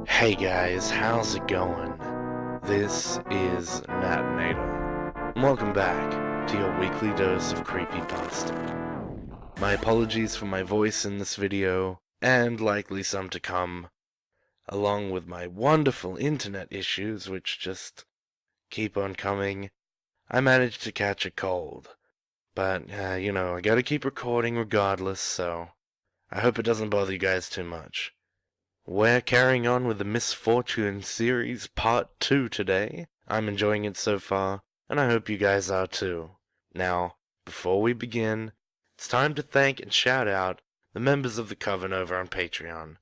Hey guys, how's it going? This is Natinator, and welcome back to your weekly dose of creepypasta. My apologies for my voice in this video, and likely some to come, along with my wonderful internet issues which just keep on coming. I managed to catch a cold, but, I gotta keep recording regardless, so I hope it doesn't bother you guys too much. We're carrying on with the Misfortune series part 2 today. I'm enjoying it so far, and I hope you guys are too. Now, before we begin, it's time to thank and shout out the members of the Coven over on Patreon.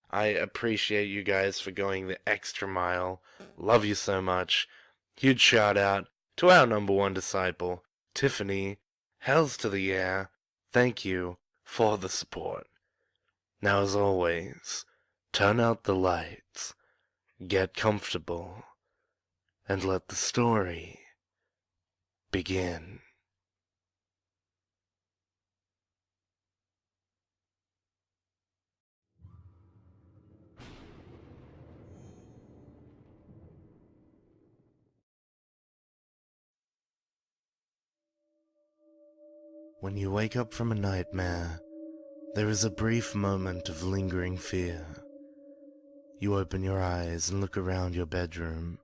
I appreciate you guys for going the extra mile. Love you so much. Huge shout out to our number one disciple, Tiffany. Hells to the air. Thank you for the support. Now, as always, turn out the lights, get comfortable, and let the story begin. When you wake up from a nightmare, there is a brief moment of lingering fear. You open your eyes and look around your bedroom.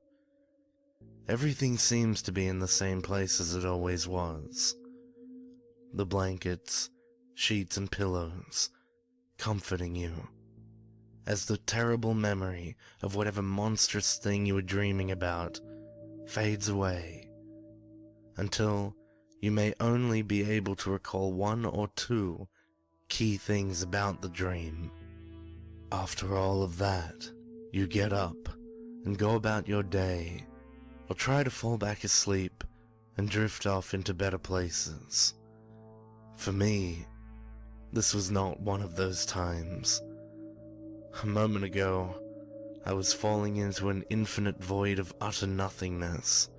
Everything seems to be in the same place as it always was. The blankets, sheets, and pillows comforting you, as the terrible memory of whatever monstrous thing you were dreaming about fades away, until you may only be able to recall one or two key things about the dream. After all of that, you get up and go about your day, or try to fall back asleep and drift off into better places. For me, this was not one of those times. A moment ago, I was falling into an infinite void of utter nothingness,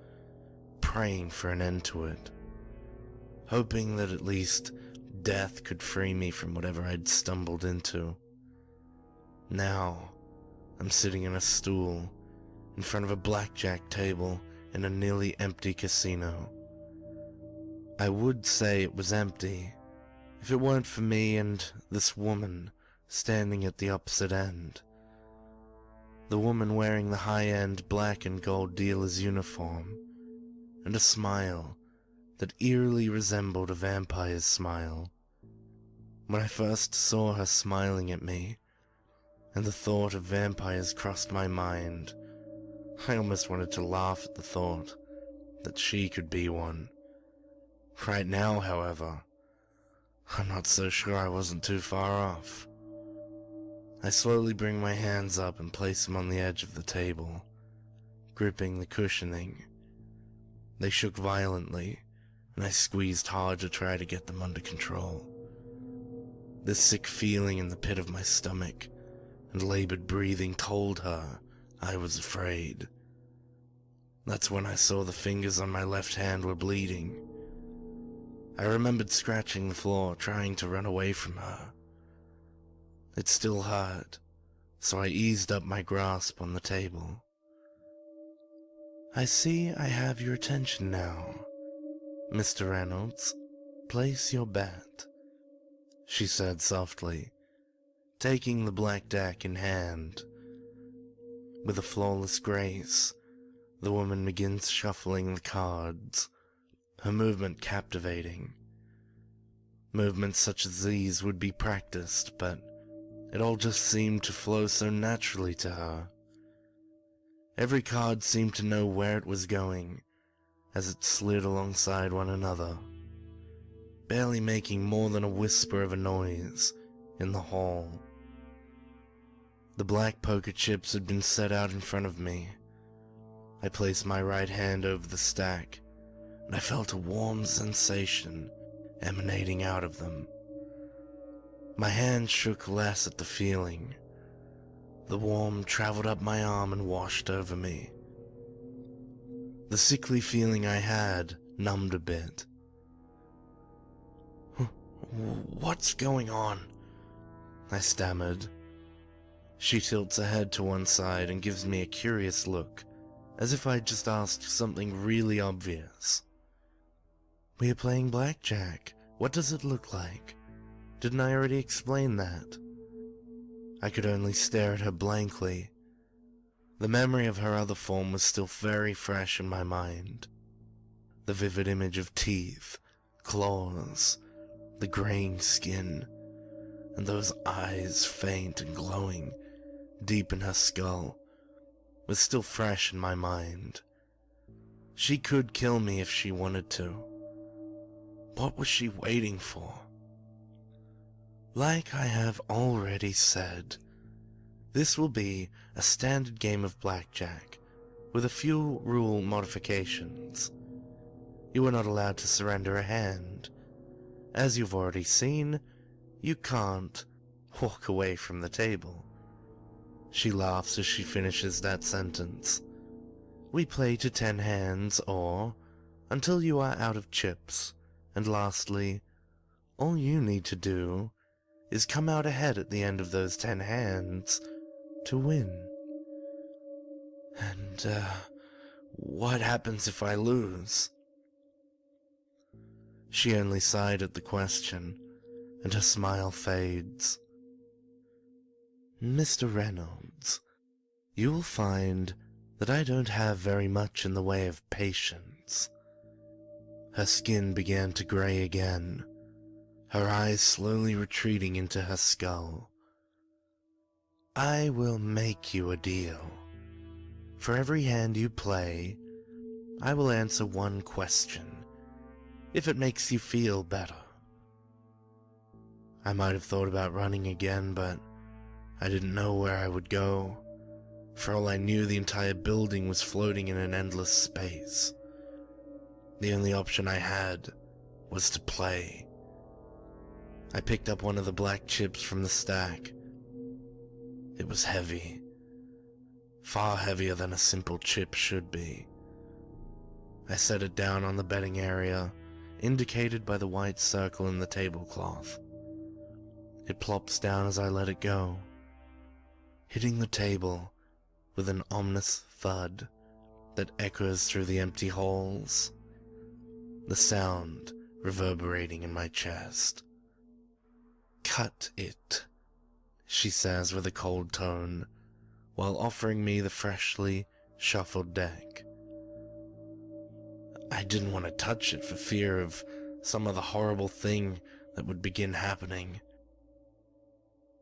praying for an end to it, hoping that at least death could free me from whatever I'd stumbled into. Now, I'm sitting in a stool in front of a blackjack table in a nearly empty casino. I would say it was empty if it weren't for me and this woman standing at the opposite end. The woman wearing the high-end black and gold dealer's uniform, and a smile that eerily resembled a vampire's smile. When I first saw her smiling at me, and the thought of vampires crossed my mind, I almost wanted to laugh at the thought that she could be one. Right now, however, I'm not so sure I wasn't too far off. I slowly bring my hands up and place them on the edge of the table, gripping the cushioning. They shook violently, and I squeezed hard to try to get them under control. This sick feeling in the pit of my stomach and labored breathing told her I was afraid. That's when I saw the fingers on my left hand were bleeding. I remembered scratching the floor, trying to run away from her. It still hurt, so I eased up my grasp on the table. "I see I have your attention now, Mr. Reynolds. Place your bet," she said softly, taking the black deck in hand. With a flawless grace, the woman begins shuffling the cards, her movement captivating. Movements such as these would be practiced, but it all just seemed to flow so naturally to her. Every card seemed to know where it was going, as it slid alongside one another, barely making more than a whisper of a noise in the hall. The black poker chips had been set out in front of me. I placed my right hand over the stack, and I felt a warm sensation emanating out of them. My hand shook less at the feeling. The warmth traveled up my arm and washed over me. The sickly feeling I had numbed a bit. "What's going on?" I stammered. She tilts her head to one side and gives me a curious look, as if I'd just asked something really obvious. We are playing blackjack. What does it look like? Didn't I already explain that? I could only stare at her blankly. The memory of her other form was still very fresh in my mind. The vivid image of teeth, claws, the graying skin, and those eyes faint and glowing deep in her skull was still fresh in my mind. She could kill me if she wanted to. What was she waiting for? Like I have already said, this will be a standard game of blackjack with a few rule modifications. You are not allowed to surrender a hand. As you've already seen, you can't walk away from the table. She laughs as she finishes that sentence. We play to 10 hands or until you are out of chips. And lastly, all you need to do is come out ahead at the end of those 10 hands to win. And, what happens if I lose? She only sighed at the question, and her smile fades. Mr. Reynolds, you will find that I don't have very much in the way of patience. Her skin began to gray again, her eyes slowly retreating into her skull. I will make you a deal. For every hand you play, I will answer one question, if it makes you feel better. I might have thought about running again, but I didn't know where I would go. For all I knew, the entire building was floating in an endless space. The only option I had was to play. I picked up one of the black chips from the stack. It was heavy. Far heavier than a simple chip should be. I set it down on the betting area, indicated by the white circle in the tablecloth. It plops down as I let it go, hitting the table with an ominous thud that echoes through the empty halls, the sound reverberating in my chest. Cut it, she says with a cold tone, while offering me the freshly shuffled deck. I didn't want to touch it for fear of some other horrible thing that would begin happening.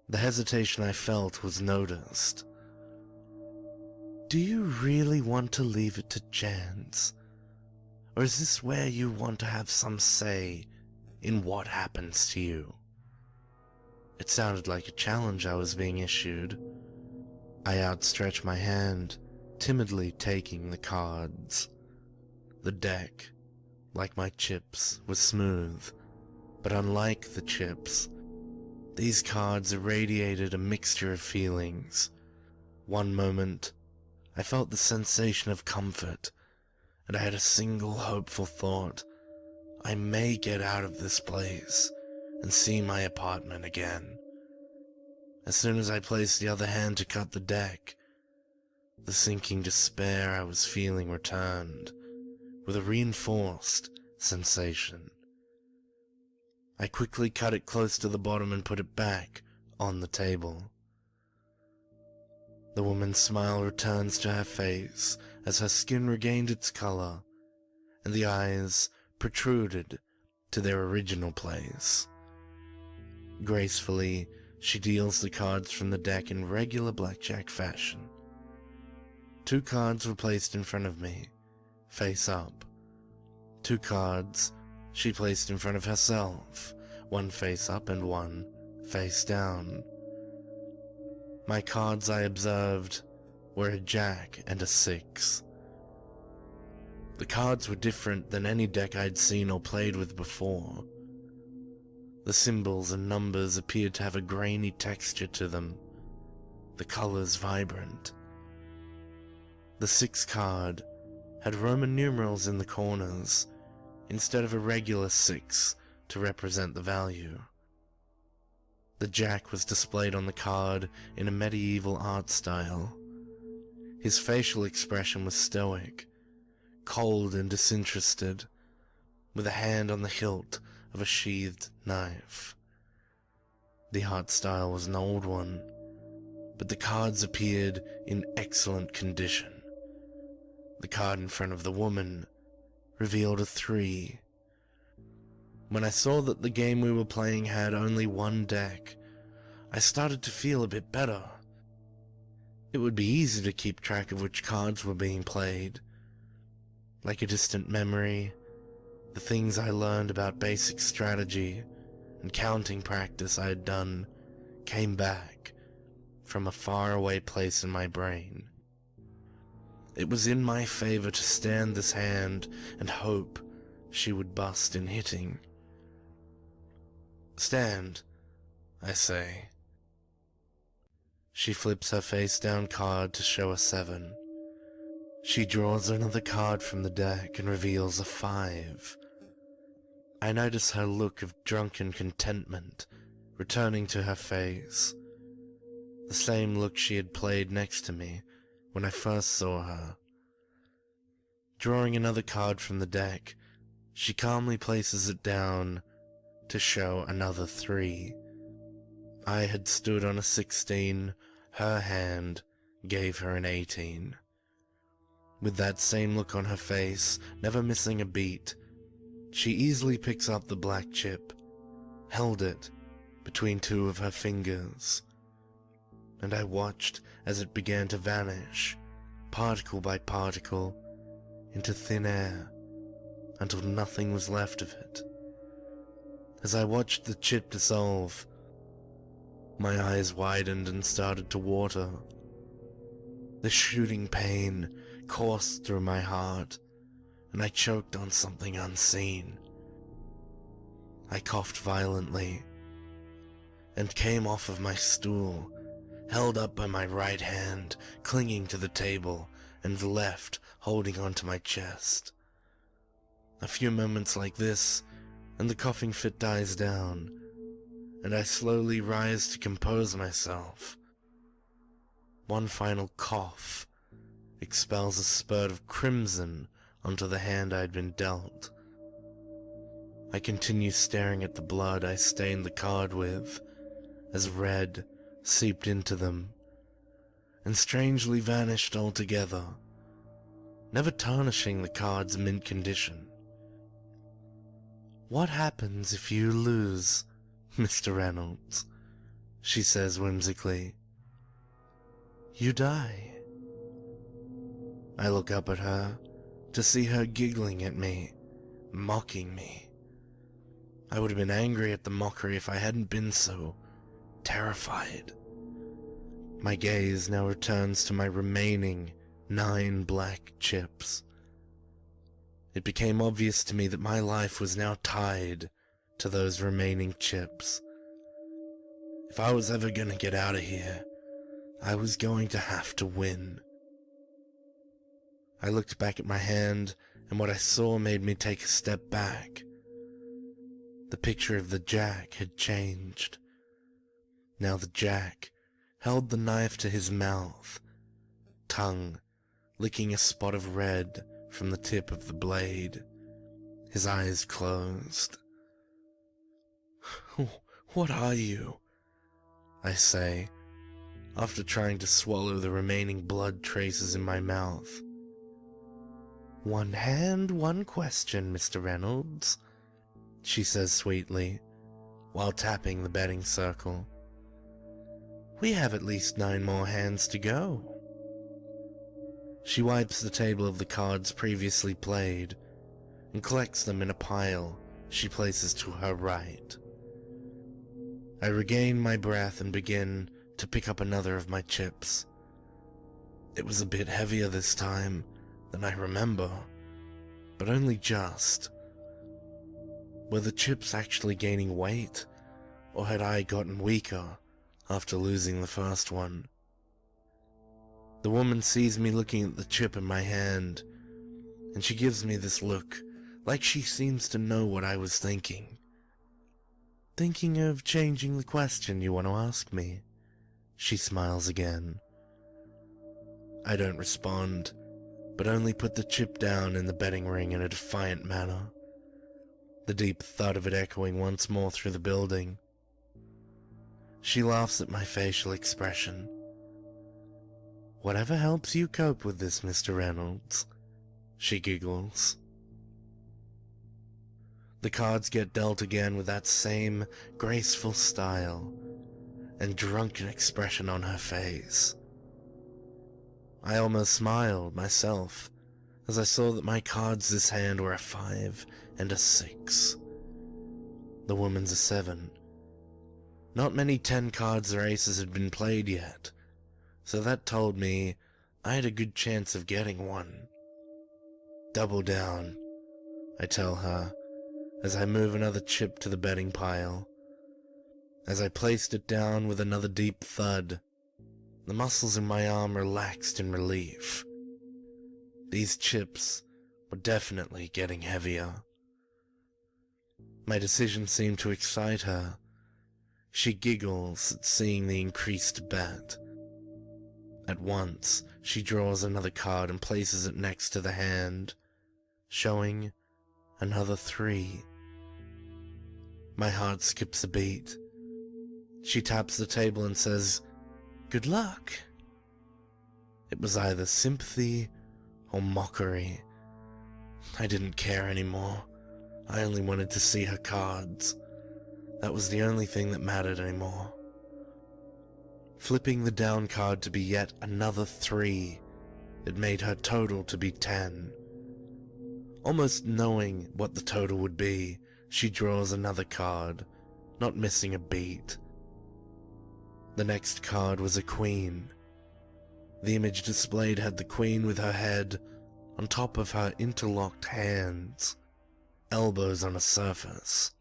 The hesitation I felt was noticed. Do you really want to leave it to chance? Or is this where you want to have some say in what happens to you? It sounded like a challenge I was being issued. I outstretched my hand, timidly taking the cards. The deck, like my chips, was smooth, but unlike the chips, these cards irradiated a mixture of feelings. One moment, I felt the sensation of comfort, and I had a single hopeful thought. I may get out of this place and see my apartment again. As soon as I placed the other hand to cut the deck, the sinking despair I was feeling returned, with a reinforced sensation. I quickly cut it close to the bottom and put it back on the table. The woman's smile returns to her face as her skin regained its color, and the eyes protruded to their original place. Gracefully, she deals the cards from the deck in regular blackjack fashion. 2 cards were placed in front of me, face up. 2 cards she placed in front of herself, one face up and one face down. My cards, I observed, were a jack and a 6. The cards were different than any deck I'd seen or played with before. The symbols and numbers appeared to have a grainy texture to them, the colors vibrant. The 6 card had Roman numerals in the corners, instead of a regular 6 to represent the value. The Jack was displayed on the card in a medieval art style. His facial expression was stoic, cold and disinterested, with a hand on the hilt of a sheathed knife. The art style was an old one, but the cards appeared in excellent condition. The card in front of the woman revealed a 3. When I saw that the game we were playing had only one deck, I started to feel a bit better. It would be easy to keep track of which cards were being played. Like a distant memory, the things I learned about basic strategy and counting practice I had done came back from a faraway place in my brain. It was in my favor to stand this hand and hope she would bust in hitting. "Stand," I say. She flips her face-down card to show a 7. She draws another card from the deck and reveals a 5. I notice her look of drunken contentment returning to her face, the same look she had played next to me when I first saw her. Drawing another card from the deck, she calmly places it down to show another 3. I had stood on a 16, her hand gave her an 18. With that same look on her face, never missing a beat, she easily picks up the black chip, held it between 2 of her fingers, and I watched as it began to vanish, particle by particle, into thin air, until nothing was left of it. As I watched the chip dissolve, my eyes widened and started to water. The shooting pain coursed through my heart, and I choked on something unseen. I coughed violently, and came off of my stool, held up by my right hand, clinging to the table, and the left holding onto my chest. A few moments like this, and the coughing fit dies down, and I slowly rise to compose myself. One final cough expels a spurt of crimson onto the hand I'd been dealt. I continue staring at the blood I stained the card with, as red seeped into them, and strangely vanished altogether, never tarnishing the card's mint condition. "What happens if you lose, Mr. Reynolds?" she says whimsically. "You die." I look up at her to see her giggling at me, mocking me. I would have been angry at the mockery if I hadn't been so terrified. My gaze now returns to my remaining 9 black chips. It became obvious to me that my life was now tied to those remaining chips. If I was ever going to get out of here, I was going to have to win. I looked back at my hand, and what I saw made me take a step back. The picture of the Jack had changed. Now the Jack held the knife to his mouth, tongue licking a spot of red from the tip of the blade, his eyes closed. "What are you?" I say, after trying to swallow the remaining blood traces in my mouth. "One hand, one question, Mr. Reynolds," she says sweetly, while tapping the betting circle. "We have at least 9 more hands to go." She wipes the table of the cards previously played and collects them in a pile she places to her right. I regain my breath and begin to pick up another of my chips. It was a bit heavier this time than I remember, but only just. Were the chips actually gaining weight, or had I gotten weaker after losing the first one? The woman sees me looking at the chip in my hand, and she gives me this look like she seems to know what I was thinking. Thinking of changing the question you want to ask me? She smiles again. I don't respond, but only put the chip down in the betting ring in a defiant manner, the deep thud of it echoing once more through the building. She laughs at my facial expression. Whatever helps you cope with this, Mr. Reynolds, she giggles. The cards get dealt again with that same graceful style and drunken expression on her face. I almost smiled myself as I saw that my cards this hand were a 5 and a 6. The woman's a 7. Not many 10 cards or aces had been played yet, so that told me I had a good chance of getting one. Double down, I tell her, as I move another chip to the betting pile. As I placed it down with another deep thud, the muscles in my arm relaxed in relief. These chips were definitely getting heavier. My decision seemed to excite her. She giggles at seeing the increased bet. At once, she draws another card and places it next to the hand, showing another 3. My heart skips a beat. She taps the table and says, "Good luck." It was either sympathy or mockery. I didn't care anymore. I only wanted to see her cards. That was the only thing that mattered anymore. Flipping the down card to be yet another 3, it made her total to be 10. Almost knowing what the total would be, she draws another card, not missing a beat. The next card was a queen. The image displayed had the queen with her head on top of her interlocked hands, elbows on a surface.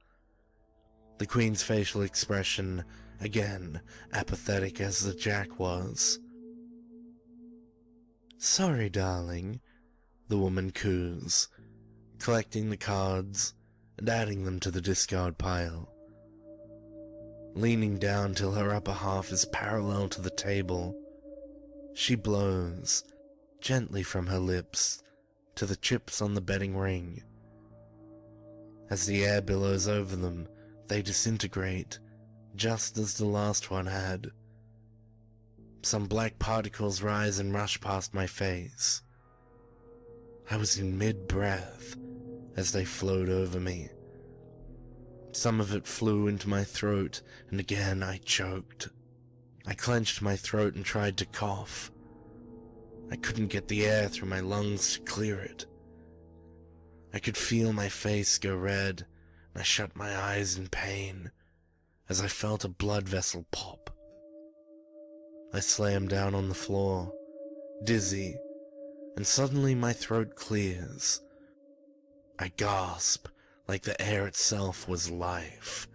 The queen's facial expression, again apathetic as the jack was. "Sorry, darling," the woman coos, collecting the cards and adding them to the discard pile. Leaning down till her upper half is parallel to the table, she blows gently from her lips to the chips on the betting ring. As the air billows over them, they disintegrate, just as the last one had. Some black particles rise and rush past my face. I was in mid-breath as they flowed over me. Some of it flew into my throat, and again I choked. I clenched my throat and tried to cough. I couldn't get the air through my lungs to clear it. I could feel my face go red, and I shut my eyes in pain as I felt a blood vessel pop. I slammed down on the floor, dizzy, and suddenly my throat clears. I gasp like the air itself was life.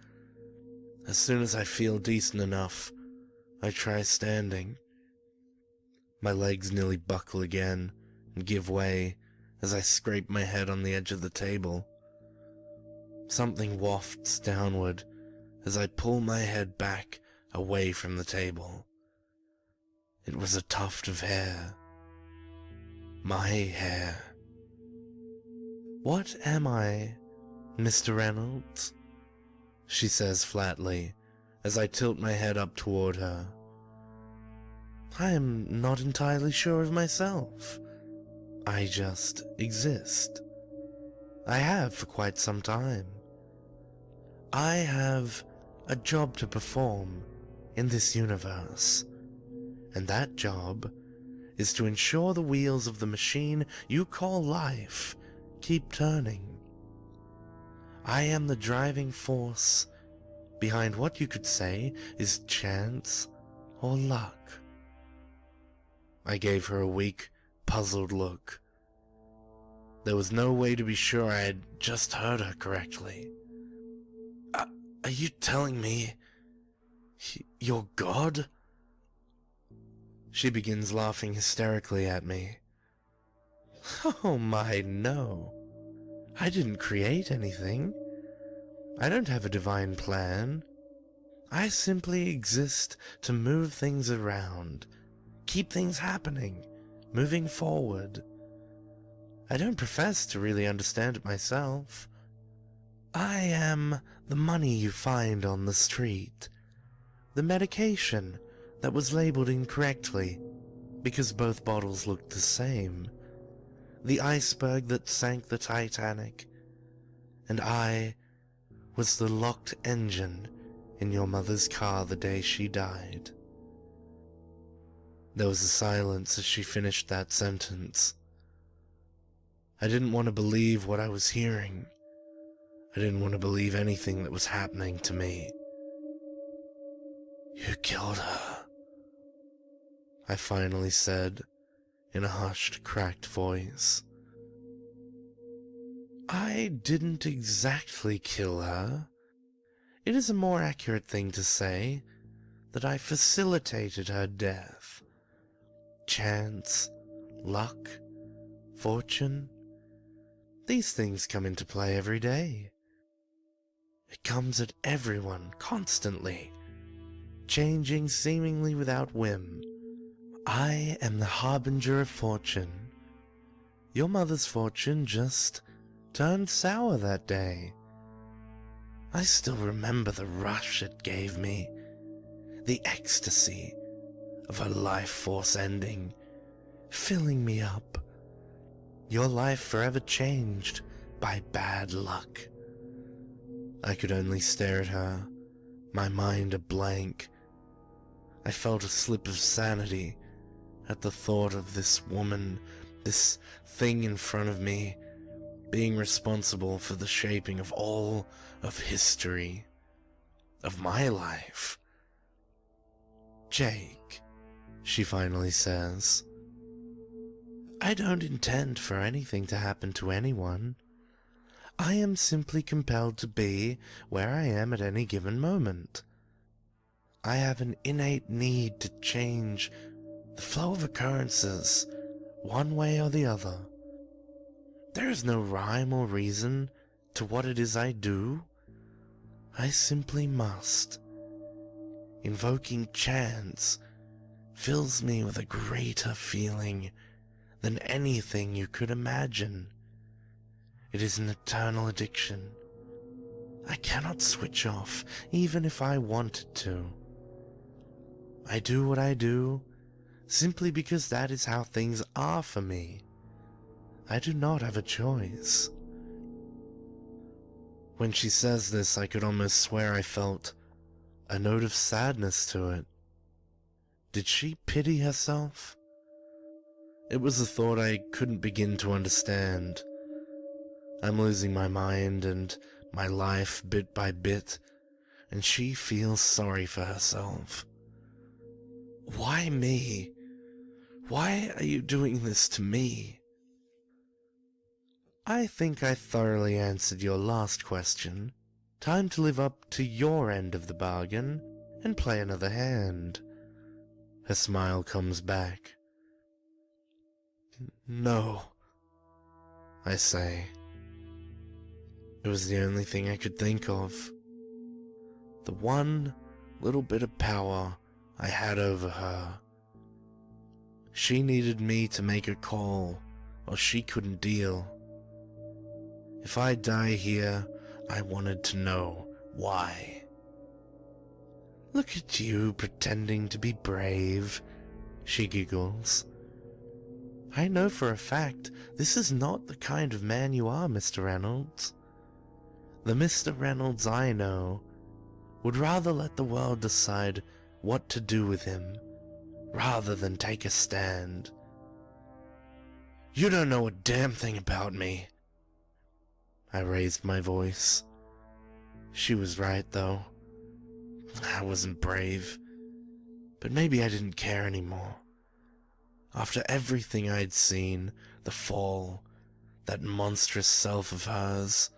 As soon as I feel decent enough, I try standing. My legs nearly buckle again and give way as I scrape my head on the edge of the table. Something wafts downward as I pull my head back away from the table. It was a tuft of hair. My hair. "What am I, Mr. Reynolds?" she says flatly as I tilt my head up toward her. I am not entirely sure of myself. I just exist. I have for quite some time. I have a job to perform in this universe, and that job is to ensure the wheels of the machine you call life keep turning. I am the driving force behind what you could say is chance or luck. I gave her a weak, puzzled look. There was no way to be sure I had just heard her correctly. Are you telling me you're God?" She begins laughing hysterically at me. "Oh my, no. I didn't create anything. I don't have a divine plan. I simply exist to move things around, keep things happening, moving forward. I don't profess to really understand it myself. I am the money you find on the street, the medication that was labeled incorrectly because both bottles looked the same, the iceberg that sank the Titanic, and I was the locked engine in your mother's car the day she died. There was a silence as she finished that sentence. I didn't want to believe what I was hearing. I didn't want to believe anything that was happening to me. You killed her, I finally said in a hushed, cracked voice. I didn't exactly kill her. It is a more accurate thing to say that I facilitated her death. Chance, luck, fortune, these things come into play every day. It comes at everyone constantly, changing seemingly without whim. I am the harbinger of fortune. Your mother's fortune just turned sour that day. I still remember the rush it gave me, the ecstasy of her life force ending, filling me up. Your life forever changed by bad luck. I could only stare at her, my mind a blank. I felt a slip of sanity at the thought of this woman, this thing in front of me, being responsible for the shaping of all of history, of my life. Jake, she finally says, I don't intend for anything to happen to anyone. I am simply compelled to be where I am at any given moment. I have an innate need to change the flow of occurrences, one way or the other. There is no rhyme or reason to what it is I do. I simply must. Invoking chance fills me with a greater feeling than anything you could imagine. It is an eternal addiction. I cannot switch off, even if I wanted to. I do what I do simply because that is how things are for me. I do not have a choice. When she says this, I could almost swear I felt a note of sadness to it. Did she pity herself? It was a thought I couldn't begin to understand. I'm losing my mind and my life bit by bit, and she feels sorry for herself. Why me? Why are you doing this to me? I think I thoroughly answered your last question. Time to live up to your end of the bargain and play another hand. Her smile comes back. No, I say. It was the only thing I could think of. The one little bit of power I had over her. She needed me to make a call, or she couldn't deal. If I die here, I wanted to know why. Look at you pretending to be brave, she giggles. I know for a fact this is not the kind of man you are, Mr. Reynolds. The Mr. Reynolds I know would rather let the world decide what to do with him, rather than take a stand. You don't know a damn thing about me. I raised my voice. She was right, though. I wasn't brave, but maybe I didn't care anymore. After everything I'd seen, the fall, that monstrous self of hers,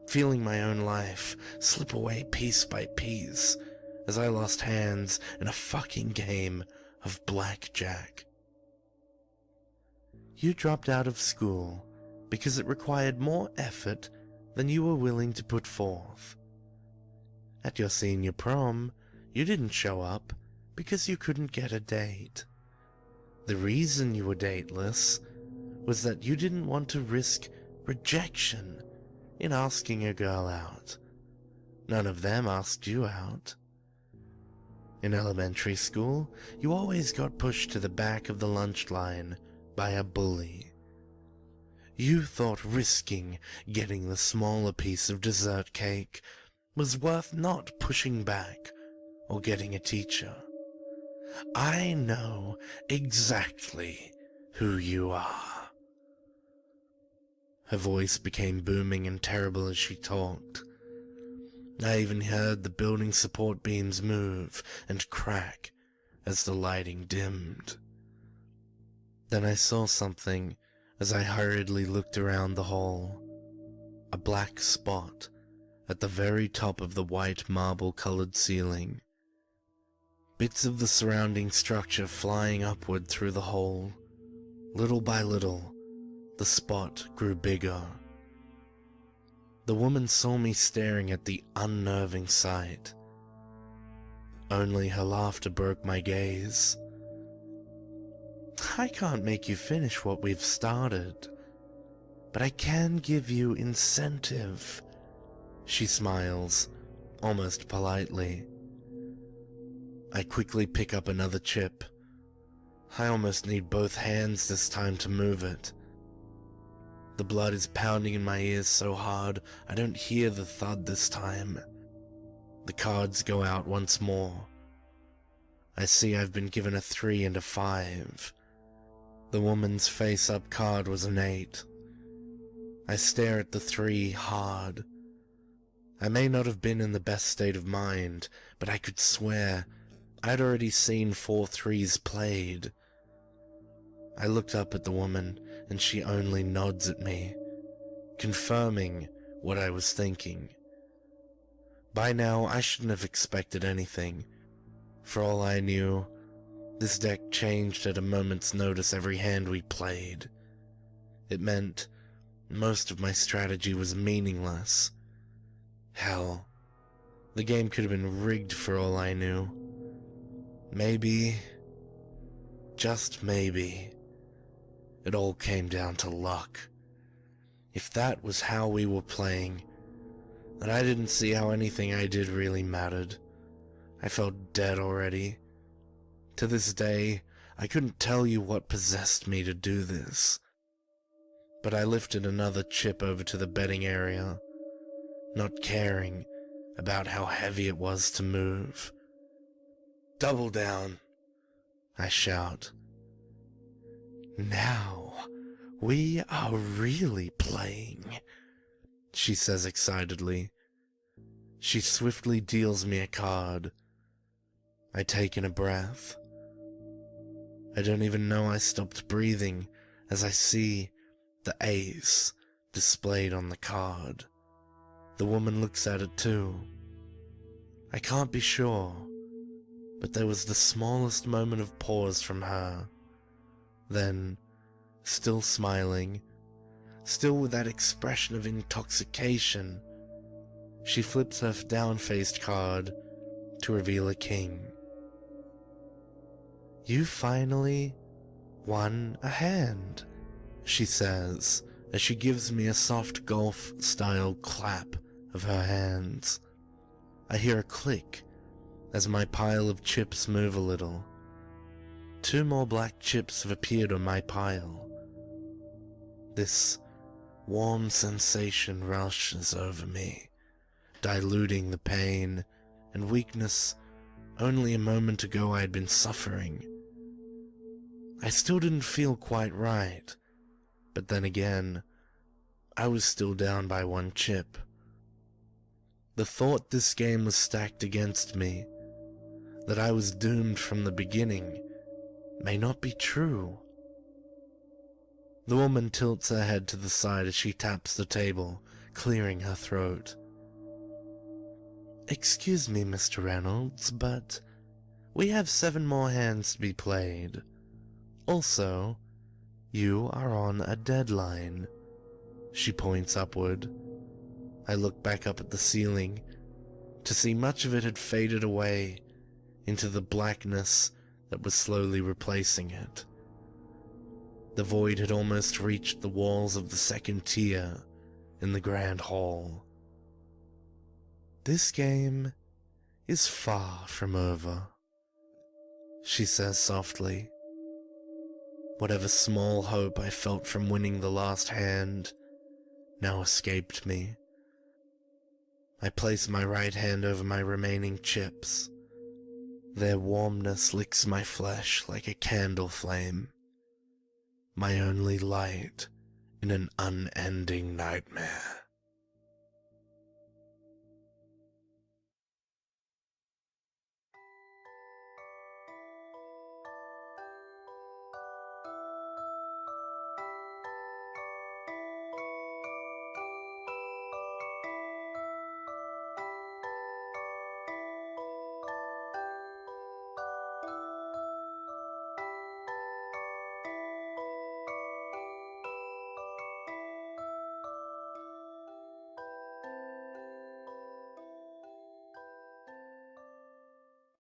feeling my own life slip away piece by piece as I lost hands in a fucking game of blackjack. You dropped out of school because it required more effort than you were willing to put forth. At your senior prom, you didn't show up because you couldn't get a date. The reason you were dateless was that you didn't want to risk rejection in asking a girl out. None of them asked you out. In elementary school, you always got pushed to the back of the lunch line by a bully. You thought risking getting the smaller piece of dessert cake was worth not pushing back or getting a teacher. I know exactly who you are. Her voice became booming and terrible as she talked. I even heard the building support beams move and crack as the lighting dimmed. Then I saw something as I hurriedly looked around the hall. A black spot at the very top of the white marble-colored ceiling. Bits of the surrounding structure flying upward through the hole. Little by little, the spot grew bigger. The woman saw me staring at the unnerving sight. Only her laughter broke my gaze. I can't make you finish what we've started, but I can give you incentive. She smiles, almost politely. I quickly pick up another chip. I almost need both hands this time to move it. The blood is pounding in my ears so hard I don't hear the thud this time. The cards go out once more. I see I've been given a 3 and a 5. The woman's face-up card was an 8. I stare at the 3 hard. I may not have been in the best state of mind, but I could swear I'd already seen 4 3s played. I looked up at the woman, and she only nods at me, confirming what I was thinking. By now, I shouldn't have expected anything. For all I knew, this deck changed at a moment's notice every hand we played. It meant most of my strategy was meaningless. Hell, the game could have been rigged for all I knew. Maybe, just maybe, it all came down to luck. If that was how we were playing, then I didn't see how anything I did really mattered. I felt dead already. To this day, I couldn't tell you what possessed me to do this. But I lifted another chip over to the betting area, not caring about how heavy it was to move. Double down, I shout. Now, we are really playing, she says excitedly. She swiftly deals me a card. I take in a breath. I don't even know I stopped breathing as I see the ace displayed on the card. The woman looks at it too. I can't be sure, but there was the smallest moment of pause from her. Then, still smiling, still with that expression of intoxication, she flips her down-faced card to reveal a king. You finally won a hand, she says, as she gives me a soft golf-style clap of her hands. I hear a click as my pile of chips move a little. 2 more black chips have appeared on my pile. This warm sensation rushes over me, diluting the pain and weakness only a moment ago I had been suffering. I still didn't feel quite right, but then again, I was still down by 1 chip. The thought this game was stacked against me, that I was doomed from the beginning, may not be true. The woman tilts her head to the side as she taps the table, clearing her throat. Excuse me, Mr. Reynolds, but we have 7 more hands to be played. Also, you are on a deadline. She points upward. I looked back up at the ceiling to see much of it had faded away into the blackness that was slowly replacing it. The void had almost reached the walls of the second tier in the grand hall. "This game is far from over," she says softly. Whatever small hope I felt from winning the last hand now escaped me. I place my right hand over my remaining chips. Their warmness licks my flesh like a candle flame, my only light in an unending nightmare.